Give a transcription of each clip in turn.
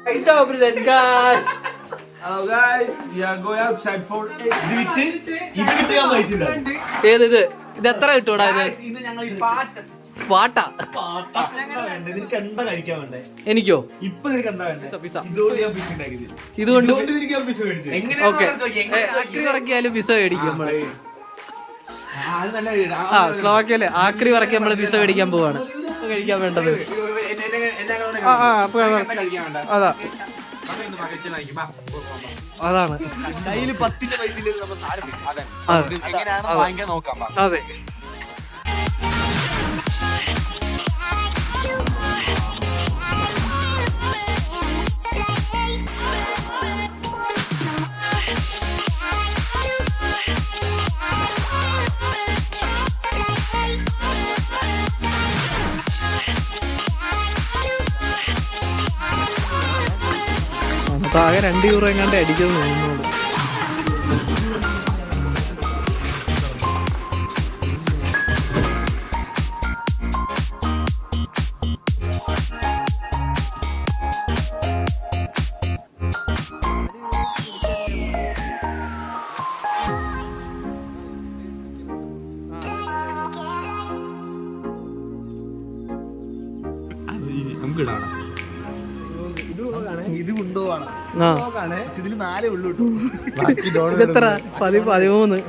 Hello guys, we are going outside for ഇത് എത്ര കിട്ടൂടാ ഇത്? പാട്ടാ എനിക്കോ? ഇതുകൊണ്ട് ആക്രി ഇറക്കിയാലും പിസ മേടിക്കും നമ്മള്. സ്ലോവാക്യയില് ആക്രി ഇറക്കി നമ്മള് പിസ മേടിക്കാൻ പോവാണ്. കഴിക്കാൻ വേണ്ടത് അതാ അതാണ്. കയ്യില് 10 പൈസ അതെ. ആകെ 2 യൂറോ എങ്ങാണ്ട് അടിക്കുന്നു തോന്നുന്നു. ഇത് കൊണ്ടുപോവാണ്. ഇതില് 4 ഉള്ളു. എത്ര? 13.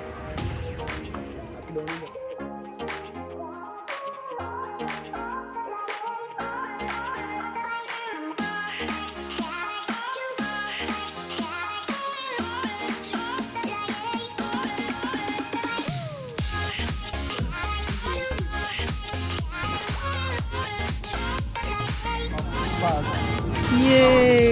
Yay!